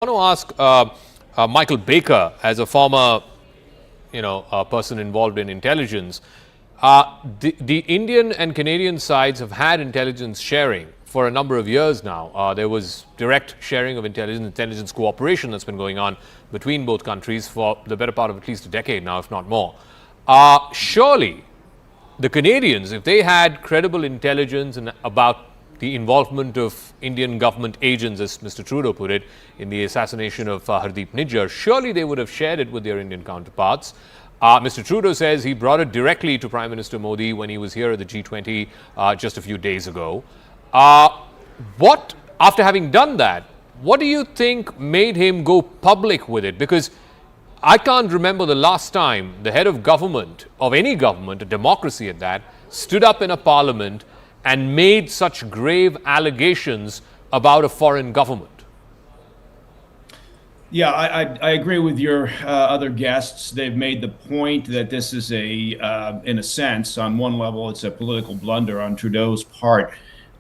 want to ask Michael Baker, as a former, person involved in intelligence. The Indian and Canadian sides have had intelligence sharing for a number of years now. There was direct sharing of intelligence cooperation that's been going on between both countries for the better part of at least a decade now, if not more. Surely, the Canadians, if they had credible intelligence about the involvement of Indian government agents, as Mr. Trudeau put it, in the assassination of Hardeep Nijjar, surely they would have shared it with their Indian counterparts. Mr. Trudeau says he brought it directly to Prime Minister Modi when he was here at the G20 just a few days ago. After having done that, what do you think made him go public with it? Because I can't remember the last time the head of government, of any government, a democracy at that, stood up in a parliament and made such grave allegations about a foreign government. Yeah, I agree with your other guests. They've made the point that this is in a sense, on one level, it's a political blunder on Trudeau's part.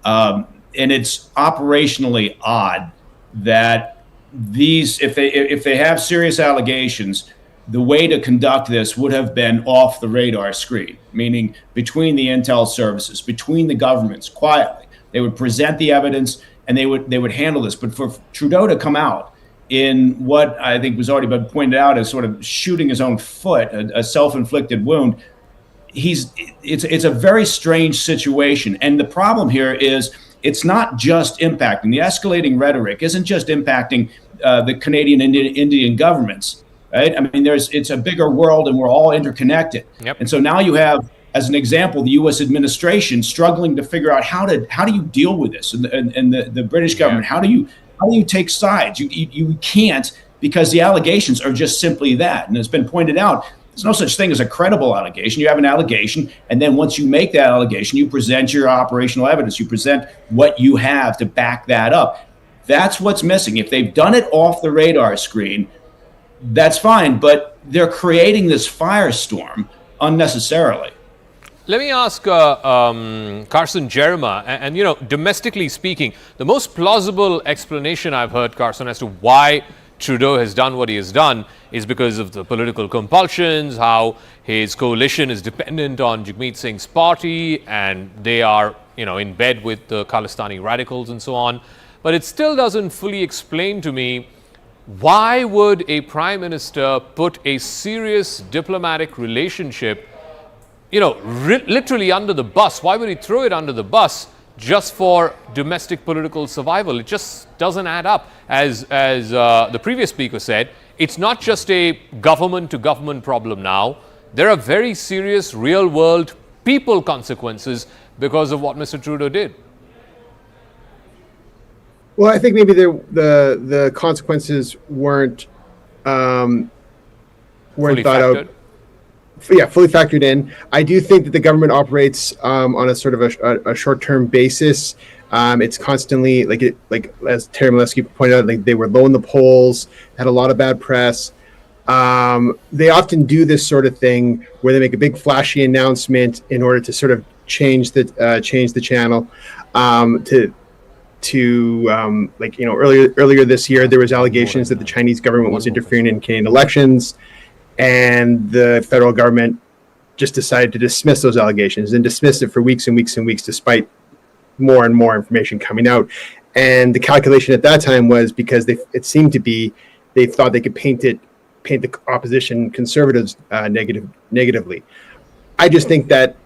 And it's operationally odd that if they have serious allegations, the way to conduct this would have been off the radar screen, meaning between the intel services, between the governments, quietly. They would present the evidence and they would handle this. But for Trudeau to come out in what I think was already been pointed out as sort of shooting his own foot, a self-inflicted wound, it's a very strange situation. And the problem here is it's not just impacting, the escalating rhetoric isn't just impacting the Canadian and Indian governments. Right? I mean, it's a bigger world and we're all interconnected. Yep. And so now you have, as an example, the U.S. administration struggling to figure out how do you deal with this, and the British government, how do you take sides? You can't, because the allegations are just simply that. And it's been pointed out, there's no such thing as a credible allegation. You have an allegation, and then once you make that allegation, you present your operational evidence. You present what you have to back that up. That's what's missing. If they've done it off the radar screen, that's fine, but they're creating this firestorm unnecessarily. Let me ask Carson Jerema, and domestically speaking, the most plausible explanation I've heard, Carson, as to why Trudeau has done what he has done is because of the political compulsions, how his coalition is dependent on Jagmeet Singh's party, and they are, in bed with the Khalistani radicals and so on. But it still doesn't fully explain to me, why would a prime minister put a serious diplomatic relationship, literally under the bus? Why would he throw it under the bus just for domestic political survival? It just doesn't add up. As the previous speaker said, it's not just a government-to-government problem now. There are very serious real-world people consequences because of what Mr. Trudeau did. Well, I think maybe the consequences weren't thought out. Yeah, fully factored in. I do think that the government operates on a sort of a short-term basis. It's constantly like as Terry Milewski pointed out, like they were low in the polls, had a lot of bad press. They often do this sort of thing where they make a big flashy announcement in order to sort of change the channel earlier this year there was allegations that the Chinese government was interfering in Canadian elections, and the federal government just decided to dismiss those allegations and dismissed it for weeks and weeks and weeks, despite more and more information coming out. And the calculation at that time was because they thought they could paint the opposition conservatives negatively. I just think that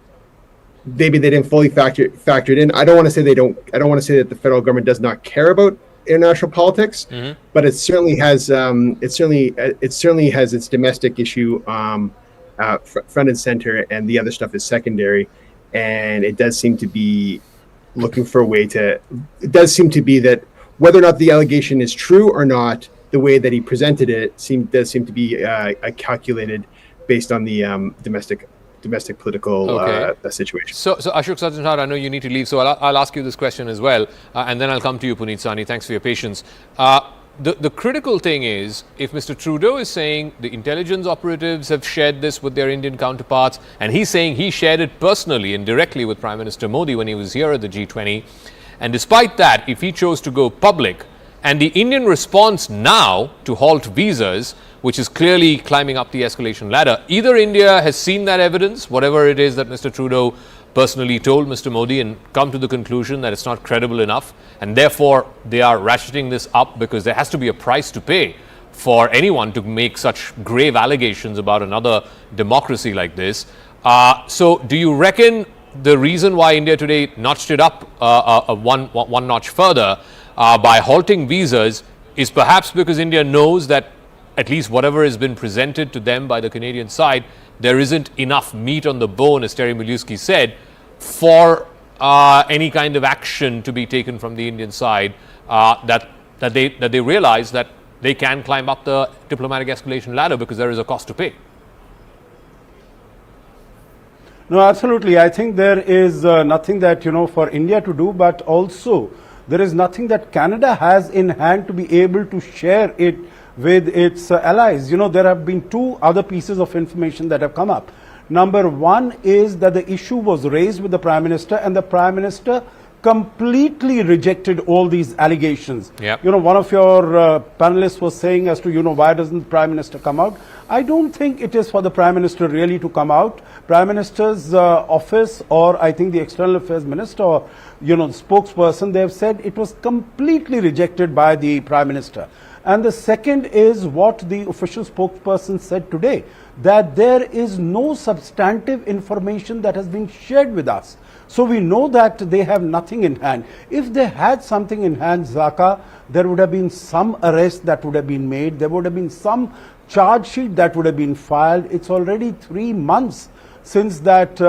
maybe they didn't fully factor it in. I don't want to say they don't. I don't want to say that the federal government does not care about international politics, but it certainly has. It certainly has its domestic issue front and center, and the other stuff is secondary. And it does seem to be looking for a way to. It does seem to be that whether or not the allegation is true or not, the way that he presented it does seem to be calculated based on the domestic political situation. So Ashok Sajjanhar, I know you need to leave, so I'll ask you this question as well, and then I'll come to you, Puneet Sahni. Thanks for your patience. The critical thing is, if Mr. Trudeau is saying the intelligence operatives have shared this with their Indian counterparts, and he's saying he shared it personally and directly with Prime Minister Modi when he was here at the G20, and despite that, if he chose to go public, And the Indian response now to halt visas, which is clearly climbing up the escalation ladder, either India has seen that evidence, whatever it is that Mr. Trudeau personally told Mr. Modi, and come to the conclusion that it's not credible enough, and therefore they are ratcheting this up because there has to be a price to pay for anyone to make such grave allegations about another democracy like this. So do you reckon the reason why India today notched it up one notch further by halting visas is perhaps because India knows that at least whatever has been presented to them by the Canadian side, there isn't enough meat on the bone, as Terry Milewski said, for any kind of action to be taken from the Indian side, that they realize that they can climb up the diplomatic escalation ladder because there is a cost to pay. No, absolutely. I think there is nothing that, for India to do, but also there is nothing that Canada has in hand to be able to share it with its allies. There have been two other pieces of information that have come up. Number one is that the issue was raised with the Prime Minister, and the Prime Minister completely rejected all these allegations. Yep. One of your panelists was saying as to, why doesn't the Prime Minister come out? I don't think it is for the Prime Minister really to come out. Prime Minister's office, or I think the External Affairs Minister, or, the spokesperson, they have said it was completely rejected by the Prime Minister. And the second is what the official spokesperson said today, that there is no substantive information that has been shared with us. So we know that they have nothing in hand. If they had something in hand, Zaka, there would have been some arrest that would have been made. There would have been some charge sheet that would have been filed. It's already 3 months since that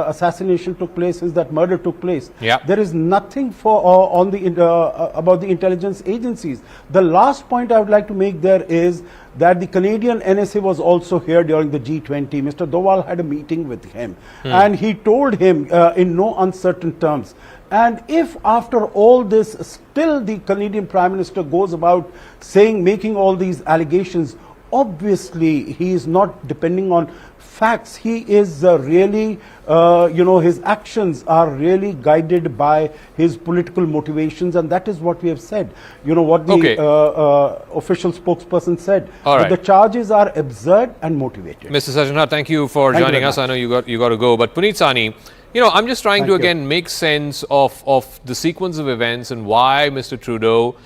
assassination took place, since that murder took place. Yeah. There is nothing about the intelligence agencies. The last point I would like to make there is that the Canadian NSA was also here during the G20. Mr. Doval had a meeting with him, and he told him in no uncertain terms. And if after all this still the Canadian Prime Minister goes about making all these allegations, obviously he is not depending on facts. He is really, his actions are really guided by his political motivations, and that is what we have said. What the official spokesperson said. All right. The charges are absurd and motivated. Mr. Sajjanhar, thank you for joining us. I know you got to go, but Puneet Sahni, I'm just trying to again make sense of the sequence of events and why Mr. Trudeau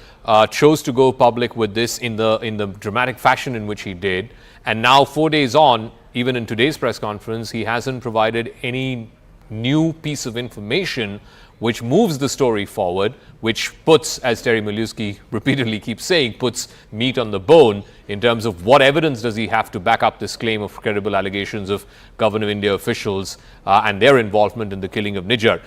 chose to go public with this in the dramatic fashion in which he did, and now 4 days on, even in today's press conference, he hasn't provided any new piece of information which moves the story forward, which puts, as Terry Milewski repeatedly keeps saying, puts meat on the bone in terms of what evidence does he have to back up this claim of credible allegations of Government of India officials and their involvement in the killing of Nijjar.